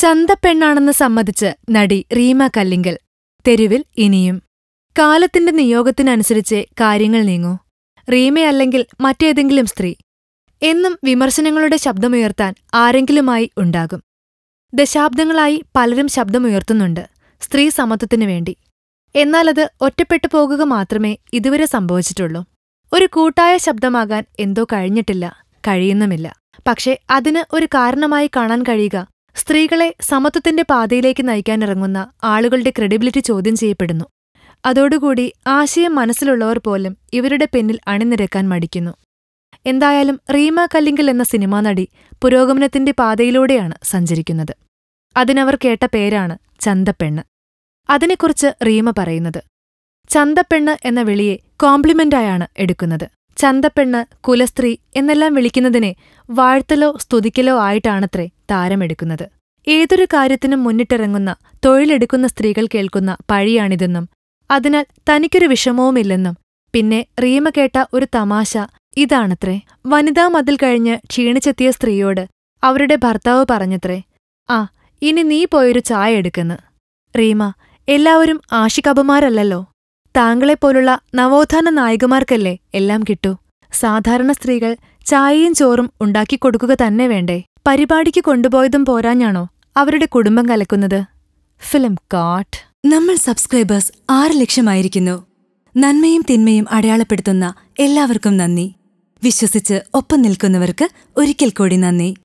ചന്തപ്പെണ്ണാണെന്ന് സമ്മതിച്ച് നടി റീമ കല്ലിങ്കൽ. തെരുവിൽ ഇനിയും. കാലത്തിന്റെ നിയോഗത്തിനനുസരിച്ചേ കാര്യങ്ങൾ നീങ്ങൂ. റീമയല്ലെങ്കിൽ മറ്റേതെങ്കിലും സ്ത്രീ. എന്നും വിമർശനങ്ങളുടെ ശബ്ദമുയർത്താൻ ആരെങ്കിലുമായി ഉണ്ടാകും. ദശാബ്ദങ്ങളായി പലരും ശബ്ദമുയർത്തുന്നുണ്ട് സ്ത്രീ സമത്വത്തിനു വേണ്ടി. എന്നാലത് ഒറ്റപ്പെട്ടു പോകുക മാത്രമേ ഇതുവരെ സംഭവിച്ചിട്ടുള്ളൂ. ഒരു കൂട്ടായ ശബ്ദമാകാൻ എന്തോ കഴിഞ്ഞിട്ടില്ല, കഴിയുന്നുമില്ല. പക്ഷേ അതിന് ഒരു കാരണമായി കാണാൻ കഴിയുക സ്ത്രീകളെ സമത്വത്തിന്റെ പാതയിലേക്ക് നയിക്കാനിറങ്ങുന്ന ആളുകളുടെ ക്രെഡിബിലിറ്റി ചോദ്യം ചെയ്യപ്പെടുന്നു. അതോടുകൂടി ആശയം മനസ്സിലുള്ളവർ പോലും ഇവരുടെ പിന്നിൽ അണിനിരക്കാൻ മടിക്കുന്നു. എന്തായാലും റീമ കല്ലിങ്കൽ എന്ന സിനിമാ നടി പുരോഗമനത്തിന്റെ പാതയിലൂടെയാണ് സഞ്ചരിക്കുന്നത്. അതിനവർ കേട്ട പേരാണ് ചന്തപ്പെണ്ണ്. അതിനെക്കുറിച്ച് റീമ പറയുന്നത്, ചന്തപ്പെണ്ണ് എന്ന വിളിയെ കോംപ്ലിമെന്റായാണ് എടുക്കുന്നത്. ചന്തപ്പെണ്ണ്, കുലസ്ത്രീ എന്നെല്ലാം വിളിക്കുന്നതിനെ വാഴ്ത്തലോ സ്തുതിക്കലോ ആയിട്ടാണത്രേ താരമെടുക്കുന്നത്. ഏതൊരു കാര്യത്തിനും മുന്നിട്ടിറങ്ങുന്ന, തൊഴിലെടുക്കുന്ന സ്ത്രീകൾ കേൾക്കുന്ന പഴിയാണിതെന്നും അതിനാൽ തനിക്കൊരു വിഷമവുമില്ലെന്നും. പിന്നെ റീമ കേട്ട ഒരു തമാശ ഇതാണത്രേ. വനിതാ മതിൽ കഴിഞ്ഞ് ക്ഷീണിച്ചെത്തിയ സ്ത്രീയോട് അവരുടെ ഭർത്താവ് പറഞ്ഞത്രേ, "ആ, ഇനി നീ പോയൊരു ചായ എടുക്കുന്ന്." റീമ, എല്ലാവരും ആഷികബമാരല്ലല്ലോ. താങ്കളെപ്പോലുള്ള നവോത്ഥാന നായികമാർക്കല്ലേ എല്ലാം കിട്ടൂ. സാധാരണ സ്ത്രീകൾ ചായയും ചോറും ഉണ്ടാക്കിക്കൊടുക്കുക തന്നെ വേണ്ടേ? പരിപാടിക്ക് കൊണ്ടുപോയതും പോരാഞ്ഞാണോ അവരുടെ കുടുംബം കലക്കുന്നത്? ഫിലിം കാട്ട്. നമ്മൾ സബ്സ്ക്രൈബേഴ്സ് 6 ലക്ഷമായിരിക്കുന്നു. നന്മയും തിന്മയും അടയാളപ്പെടുത്തുന്ന എല്ലാവർക്കും നന്ദി. വിശ്വസിച്ച് ഒപ്പം നിൽക്കുന്നവർക്ക് ഒരിക്കൽ കൂടി നന്ദി.